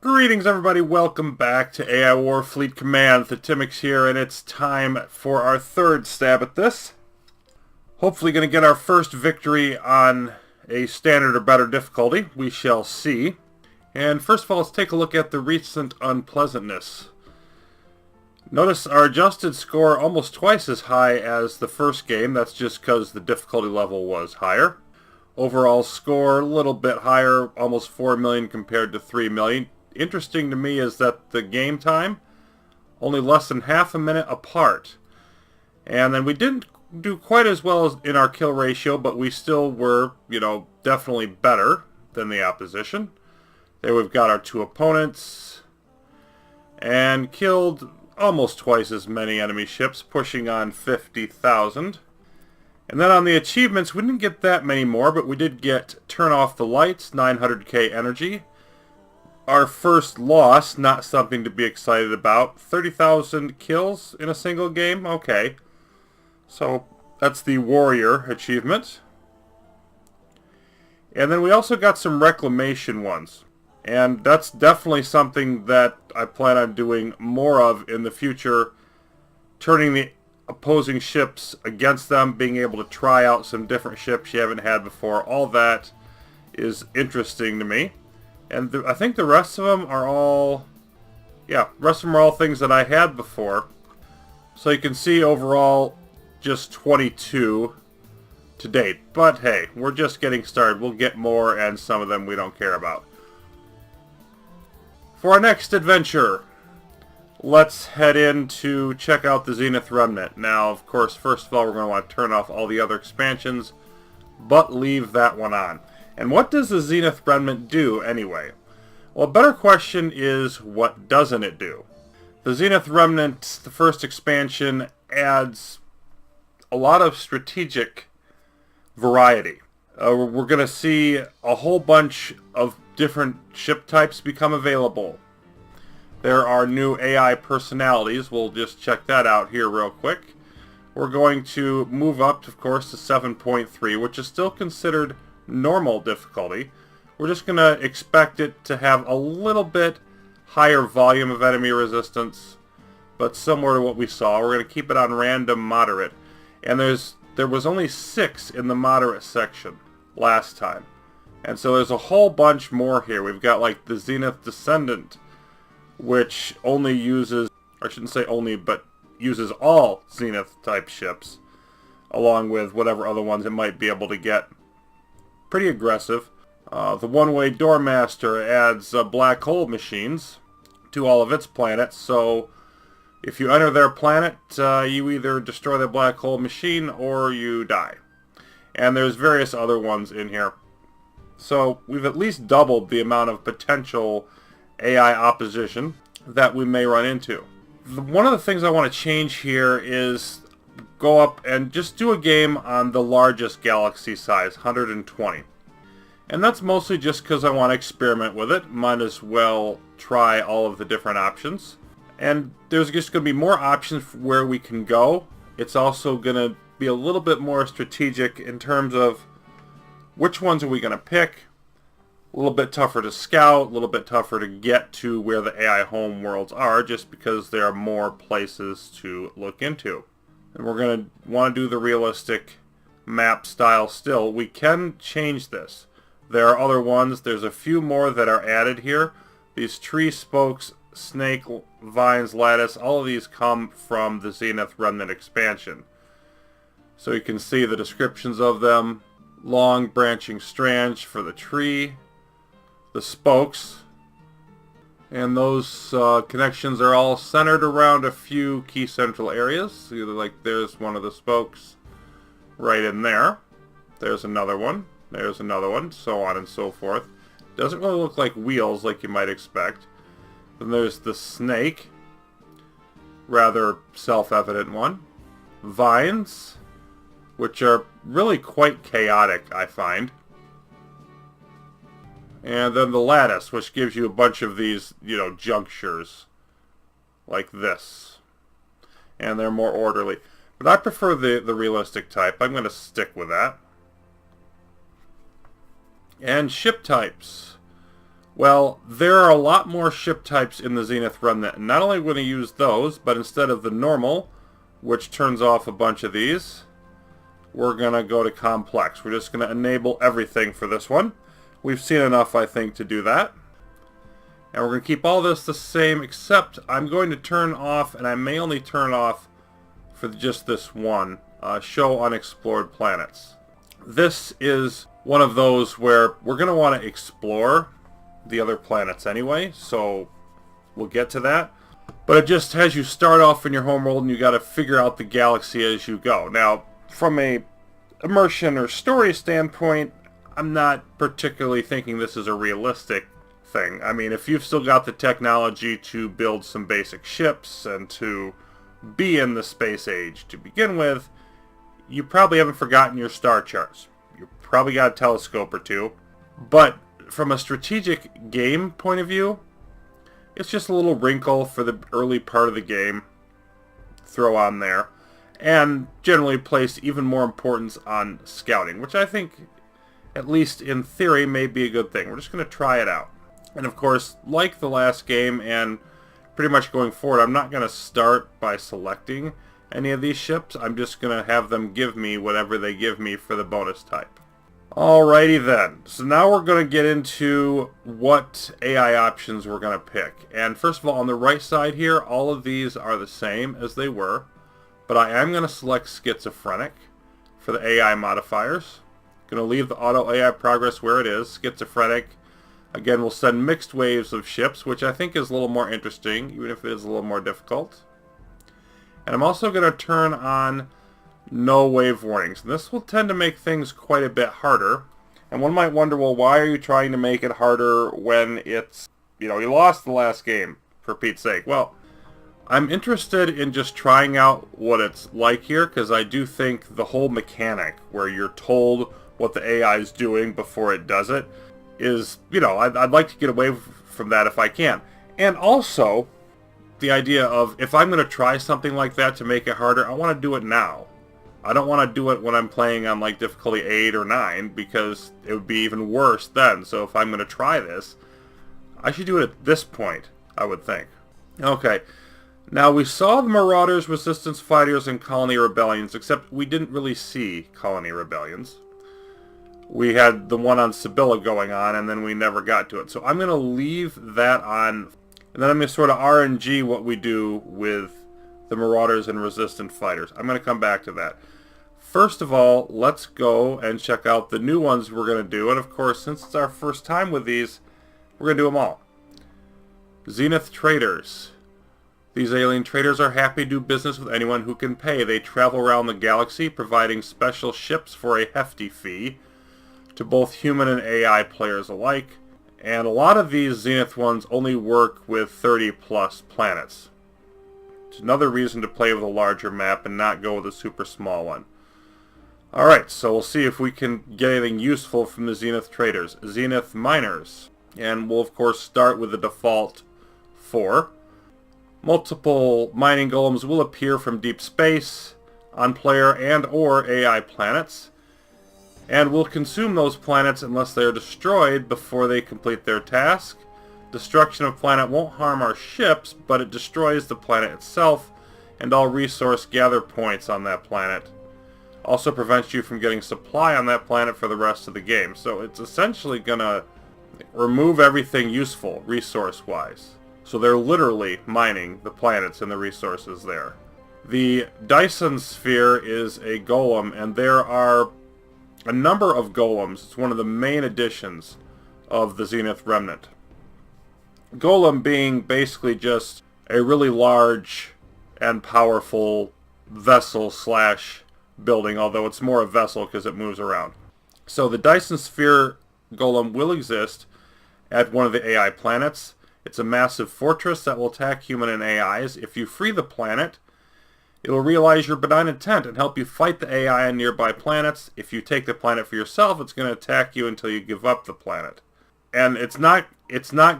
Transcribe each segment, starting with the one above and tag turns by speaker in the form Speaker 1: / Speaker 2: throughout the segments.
Speaker 1: Greetings everybody, welcome back to AI Warfleet Command. Thetimix here, and it's time for our third stab at this. Hopefully going to get our first victory on a standard or better difficulty. We shall see. And first of all, let's take a look at the recent unpleasantness. Notice our adjusted score almost twice as high as the first game. That's just because the difficulty level was higher. Overall score a little bit higher, almost 4 million compared to 3 million. Interesting to me is that the game time, only less than half a minute apart. And then we didn't do quite as well as in our kill ratio, but we still were, definitely better than the opposition. There we've got our two opponents. And killed almost twice as many enemy ships, pushing on 50,000. And then on the achievements, we didn't get that many more, but we did get Turn Off the Lights, 900k energy. Our first loss, not something to be excited about. 30,000 kills in a single game? Okay. So, that's the Warrior achievement. And then we also got some Reclamation ones. And that's definitely something that I plan on doing more of in the future. Turning the opposing ships against them, being able to try out some different ships you haven't had before. All that is interesting to me. And I think the rest of them are all, things that I had before. So you can see overall, just 22 to date. But hey, we're just getting started. We'll get more, and some of them we don't care about. For our next adventure, let's head in to check out the Zenith Remnant. Now, of course, first of all, we're going to want to turn off all the other expansions, but leave that one on. And what does the Zenith Remnant do, anyway? Well, a better question is, what doesn't it do? The Zenith Remnant, the first expansion, adds a lot of strategic variety. We're going to see a whole bunch of different ship types become available. There are new AI personalities. We'll just check that out here real quick. We're going to move up, of course, to 7.3, which is still considered normal difficulty. We're just going to expect it to have a little bit higher volume of enemy resistance, but similar to what we saw. We're going to keep it on random moderate. And there was only 6 in the moderate section last time. And so there's a whole bunch more here. We've got like the Zenith Descendant, which only uses, I shouldn't say only, but uses all Zenith type ships, along with whatever other ones it might be able to get. Pretty aggressive. The one-way Doormaster adds black hole machines to all of its planets, so if you enter their planet, you either destroy the black hole machine or you die. And there's various other ones in here. So we've at least doubled the amount of potential AI opposition that we may run into. One of the things I want to change here is go up and just do a game on the largest galaxy size, 120. And that's mostly just because I want to experiment with it. Might as well try all of the different options. And there's just going to be more options where we can go. It's also going to be a little bit more strategic in terms of which ones are we going to pick. A little bit tougher to scout, a little bit tougher to get to where the AI home worlds are, just because there are more places to look into. And we're going to want to do the realistic map style still. We can change this. There are other ones. There's a few more that are added here. These tree spokes, snake, vines, lattice, all of these come from the Zenith Remnant expansion. So you can see the descriptions of them. Long branching strands for the tree. The spokes. And those connections are all centered around a few key central areas. Either like there's one of the spokes right in there. There's another one. There's another one. So on and so forth. Doesn't really look like wheels like you might expect. Then there's the snake. Rather self-evident one. Vines, which are really quite chaotic, I find. And then the lattice, which gives you a bunch of these, junctures like this. And they're more orderly. But I prefer the realistic type. I'm going to stick with that. And ship types. Well, there are a lot more ship types in the Zenith Remnant. And not only are we going to use those, but instead of the normal, which turns off a bunch of these, we're going to go to complex. We're just going to enable everything for this one. We've seen enough, I think, to do that. And we're going to keep all this the same, except I'm going to turn off, and I may only turn off for just this one, show unexplored planets. This is one of those where we're going to want to explore the other planets anyway, so we'll get to that. But it just has you start off in your homeworld and you got to figure out the galaxy as you go. Now, from a immersion or story standpoint, I'm not particularly thinking this is a realistic thing. I mean, if you've still got the technology to build some basic ships and to be in the space age to begin with, you probably haven't forgotten your star charts. You probably got a telescope or two. But from a strategic game point of view, it's just a little wrinkle for the early part of the game. Throw on there. And generally place even more importance on scouting, which I think, at least in theory, may be a good thing. We're just going to try it out. And of course, like the last game and pretty much going forward, I'm not going to start by selecting any of these ships. I'm just going to have them give me whatever they give me for the bonus type. Alrighty then. So now we're going to get into what AI options we're going to pick. And first of all, on the right side here, all of these are the same as they were. But I am going to select schizophrenic for the AI modifiers. Going to leave the auto AI progress where it is. Schizophrenic. Again, we'll send mixed waves of ships, which I think is a little more interesting, even if it is a little more difficult. And I'm also going to turn on no wave warnings. And this will tend to make things quite a bit harder. And one might wonder, well, why are you trying to make it harder when it's, you lost the last game, for Pete's sake? Well, I'm interested in just trying out what it's like here, because I do think the whole mechanic where you're told what the AI is doing before it does it is, I'd like to get away from that if I can. And also, the idea of, if I'm going to try something like that to make it harder, I want to do it now. I don't want to do it when I'm playing on, like, difficulty 8 or 9, because it would be even worse then. So if I'm going to try this, I should do it at this point, I would think. Okay. Now, we saw the Marauders, Resistance Fighters, and Colony Rebellions, except we didn't really see Colony Rebellions. We had the one on Sibylla going on, and then we never got to it. So I'm going to leave that on, and then I'm going to sort of RNG what we do with the Marauders and Resistant Fighters. I'm going to come back to that. First of all, let's go and check out the new ones we're going to do. And of course, since it's our first time with these, we're going to do them all. Zenith Traders. These alien traders are happy to do business with anyone who can pay. They travel around the galaxy, providing special ships for a hefty fee to both human and AI players alike. And a lot of these Zenith ones only work with 30 plus planets. It's another reason to play with a larger map and not go with a super small one. Alright, so we'll see if we can get anything useful from the Zenith Traders. Zenith Miners. And we'll of course start with the default 4. Multiple mining golems will appear from deep space on player and or AI planets, and will consume those planets unless they are destroyed before they complete their task. Destruction of planet won't harm our ships, but it destroys the planet itself and all resource gather points on that planet. Also prevents you from getting supply on that planet for the rest of the game. So it's essentially going to remove everything useful resource-wise. So they're literally mining the planets and the resources there. The Dyson sphere is a golem, and there are a number of golems. It's one of the main additions of the Zenith Remnant. Golem being basically just a really large and powerful vessel slash building, although it's more a vessel because it moves around. So the Dyson sphere golem will exist at one of the AI planets. It's a massive fortress that will attack human and AIs. If you free the planet, it will realize your benign intent and help you fight the AI on nearby planets. If you take the planet for yourself, it's going to attack you until you give up the planet. And it's not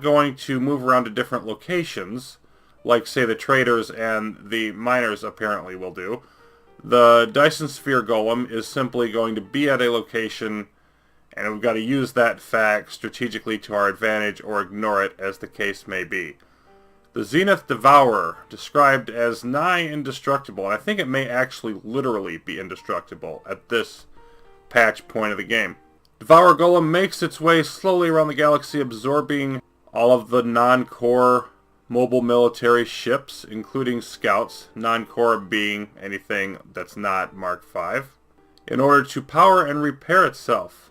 Speaker 1: going to move around to different locations, like, say, the traders and the miners apparently will do. The Dyson Sphere Golem is simply going to be at a location And we've got to use that fact strategically to our advantage or ignore it, as the case may be. The Zenith Devourer, described as nigh indestructible, and I think it may actually literally be indestructible at this patch point of the game. Devourer Golem makes its way slowly around the galaxy, absorbing all of the non-core mobile military ships, including scouts, non-core being anything that's not Mark V, in order to power and repair itself.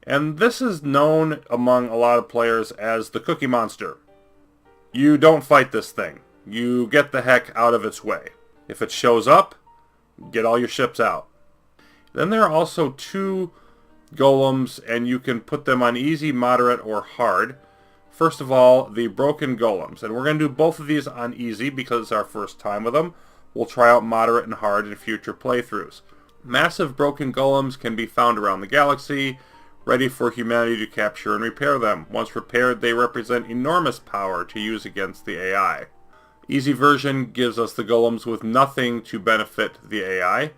Speaker 1: And this is known among a lot of players as the Cookie Monster. You don't fight this thing. You get the heck out of its way. If it shows up, get all your ships out. Then there are also 2 golems, and you can put them on easy, moderate, or hard. First of all, the broken golems. And we're going to do both of these on easy because it's our first time with them. We'll try out moderate and hard in future playthroughs. Massive broken golems can be found around the galaxy, ready for humanity to capture and repair them. Once repaired, they represent enormous power to use against the AI. Easy version gives us the golems with nothing to benefit the AI.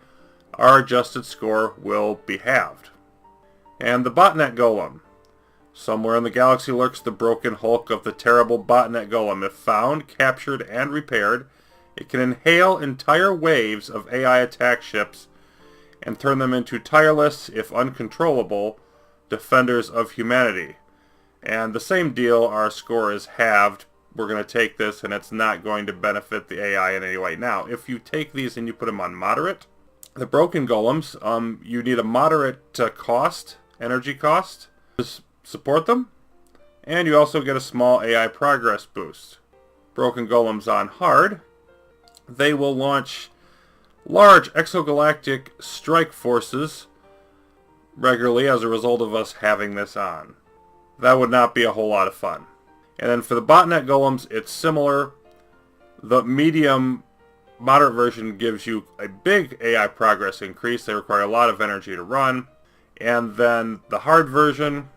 Speaker 1: Our adjusted score will be halved. And the botnet golem. Somewhere in the galaxy lurks the broken hulk of the terrible botnet golem. If found, captured, and repaired, it can inhale entire waves of AI attack ships and turn them into tireless, if uncontrollable, defenders of humanity. And the same deal, our score is halved. We're going to take this, and it's not going to benefit the AI in any way. Now, if you take these and you put them on moderate, the broken golems, you need a moderate cost, energy cost, to support them, and you also get a small AI progress boost. Broken golems on hard, they will launch large exogalactic strike forces regularly as a result of us having this on. That would not be a whole lot of fun. And then for the botnet golems, it's similar. The medium moderate version gives you a big AI progress increase. They require a lot of energy to run. And then the hard version,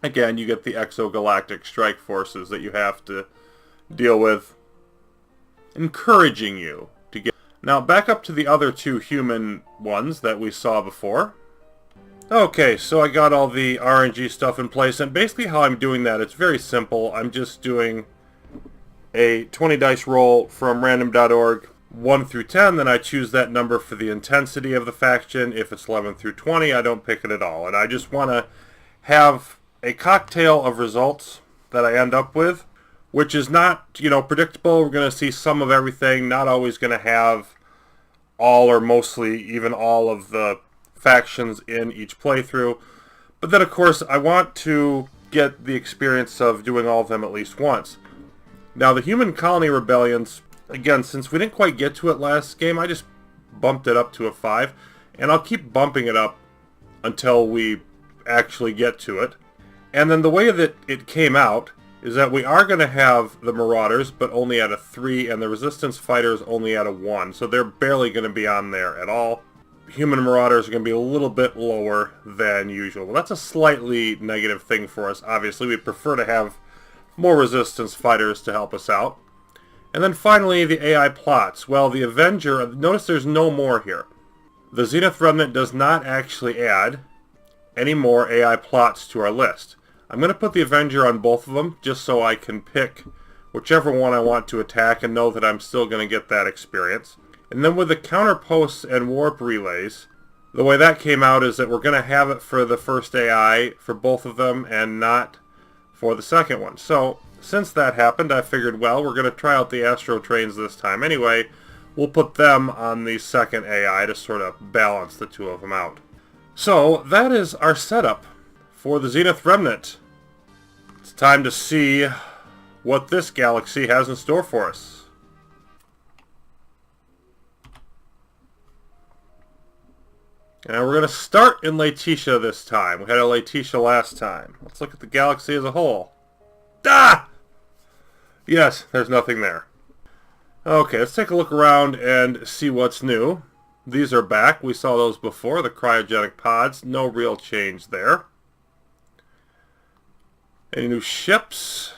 Speaker 1: again, you get the exogalactic strike forces that you have to deal with, encouraging you to get... Now back up to the other 2 human ones that we saw before. Okay, so I got all the RNG stuff in place, and basically how I'm doing that, it's very simple. I'm just doing a 20 dice roll from random.org, 1 through 10, then I choose that number for the intensity of the faction. If it's 11 through 20, I don't pick it at all. And I just want to have a cocktail of results that I end up with, which is not, predictable. We're going to see some of everything, not always going to have all or mostly even all of the factions in each playthrough. But then, of course, I want to get the experience of doing all of them at least once. Now, the Human Colony Rebellions, again, since we didn't quite get to it last game, I just bumped it up to a 5, and I'll keep bumping it up until we actually get to it. And then the way that it came out is that we are going to have the Marauders, but only at a 3, and the Resistance Fighters only at a 1, so they're barely going to be on there at all. Human Marauders are going to be a little bit lower than usual. Well, that's a slightly negative thing for us. Obviously, we prefer to have more Resistance Fighters to help us out. And then finally, the AI plots. Well, the Avenger, notice there's no more here. The Zenith Remnant does not actually add any more AI plots to our list. I'm going to put the Avenger on both of them, just so I can pick whichever one I want to attack and know that I'm still going to get that experience. And then with the counterposts and warp relays, the way that came out is that we're going to have it for the first AI for both of them and not for the second one. So, since that happened, I figured, well, we're going to try out the Astro Trains this time anyway. We'll put them on the second AI to sort of balance the 2 of them out. So, that is our setup for the Zenith Remnant. It's time to see what this galaxy has in store for us. And we're going to start in Laetitia this time. We had a Laetitia last time. Let's look at the galaxy as a whole. Ah! Yes, there's nothing there. Okay, let's take a look around and see what's new. These are back. We saw those before, the cryogenic pods. No real change there. Any new ships?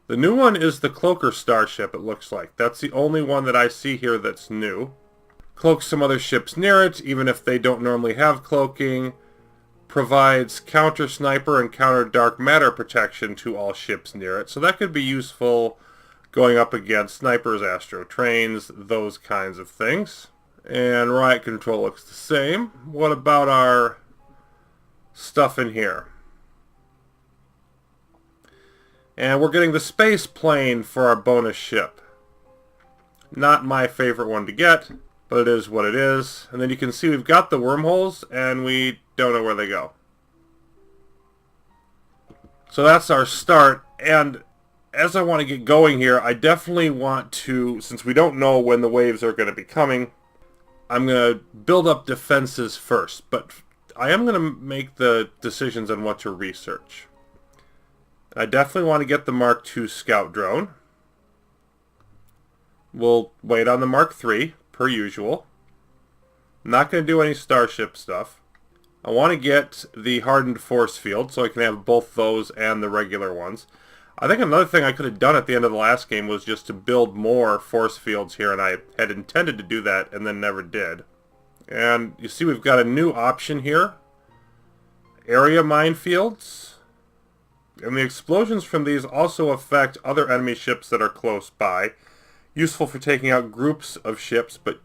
Speaker 1: The new one is the Cloaker Starship, it looks like. That's the only one that I see here that's new. Cloak some other ships near it, even if they don't normally have cloaking. provides counter sniper and counter dark matter protection to all ships near it. So that could be useful going up against snipers, Astro Trains, those kinds of things. And riot control looks the same. What about our stuff in here? And we're getting the space plane for our bonus ship. Not my favorite one to get, but it is what it is. And then you can see we've got the wormholes, and we don't know where they go. So that's our start. And as I want to get going here, I definitely want to, since we don't know when the waves are going to be coming, I'm going to build up defenses first. But I am going to make the decisions on what to research. I definitely want to get the Mark II scout drone. We'll wait on the Mark III, per usual. I'm not going to do any Starship stuff. I want to get the hardened force field, so I can have both those and the regular ones. I think another thing I could have done at the end of the last game was just to build more force fields here, and I had intended to do that and then never did. And you see we've got a new option here. Area minefields. And the explosions from these also affect other enemy ships that are close by. Useful for taking out groups of ships, but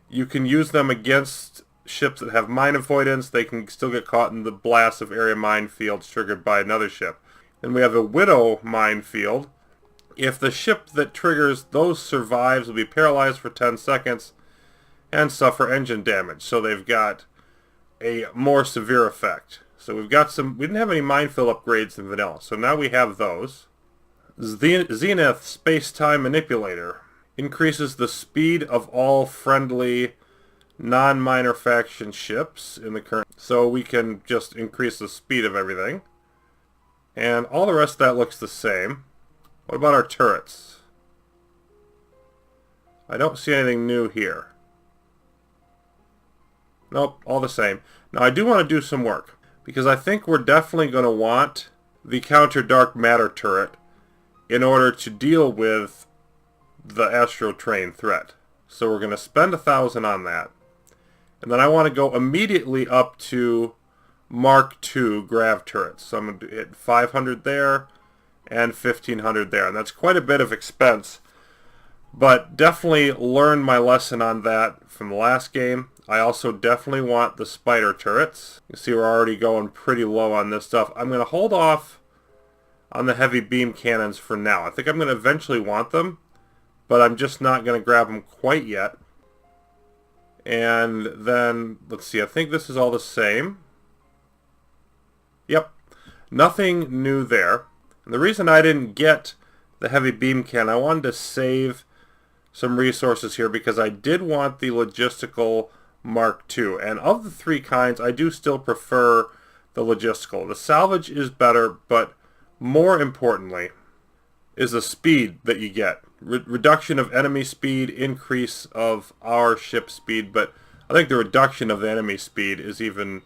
Speaker 1: you can use them against ships that have mine avoidance. They can still get caught in the blast of area minefields triggered by another ship. Then we have a Widow minefield. If the ship that triggers those survives, will be paralyzed for 10 seconds and suffer engine damage. So they've got a more severe effect. So we've got some, we didn't have any minefield upgrades in vanilla, so now we have those. Zenith Space-Time Manipulator increases the speed of all friendly non-minor faction ships in the current, so we can just increase the speed of everything. And all the rest of that looks the same. What about our turrets? I don't see anything new here. Nope, all the same. Now I do want to do some work, because I think we're definitely going to want the counter dark matter turret in order to deal with the Astro Train threat. So we're going to spend 1,000 on that. And then I want to go immediately up to Mark II grav turrets. So I'm going to hit 500 there and 1,500 there. And that's quite a bit of expense. But definitely learned my lesson on that from the last game. I also definitely want the spider turrets. You see we're already going pretty low on this stuff. I'm going to hold off on the heavy beam cannons for now. I think I'm going to eventually want them, but I'm just not going to grab them quite yet. And then, let's see, I think this is all the same. Yep, nothing new there. And the reason I didn't get the heavy beam cannon, I wanted to save some resources here because I did want the logistical Mark II. And of the three kinds, I do still prefer the logistical. The salvage is better, but more importantly is the speed that you get. Reduction of enemy speed, increase of our ship speed, but I think the reduction of the enemy speed is even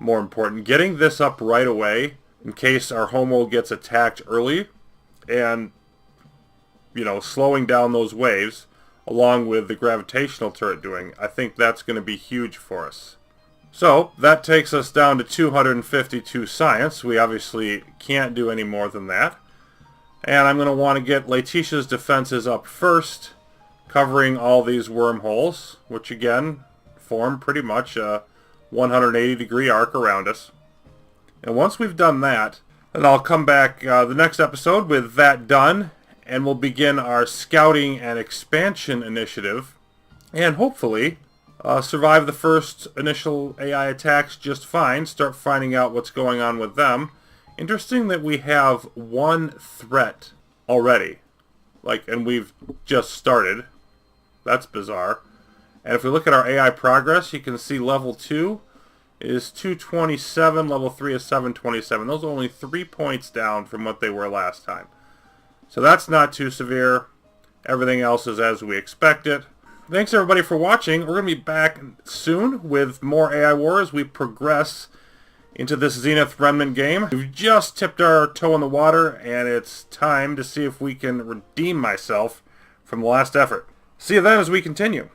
Speaker 1: more important. Getting this up right away in case our homo gets attacked early and, you know, slowing down those waves along with the gravitational turret doing, I think that's going to be huge for us. So that takes us down to 252 science. We obviously can't do any more than that. And I'm going to want to get Letitia's defenses up first, covering all these wormholes, which again form pretty much a 180-degree arc around us. And once we've done that, then I'll come back the next episode with that done, and we'll begin our scouting and expansion initiative, and hopefully survive the first initial AI attacks just fine, start finding out what's going on with them. Interesting that we have one threat already, and we've just started. That's bizarre. And if we look at our AI progress, you can see level 2 is 227, level 3 is 727. Those are only 3 points down from what they were last time. So that's not too severe. Everything else is as we expected. Thanks everybody for watching. We're going to be back soon with more AI War as we progress into this Zenith Remnant game. We've just tipped our toe in the water, and it's time to see if we can redeem myself from the last effort. See you then as we continue.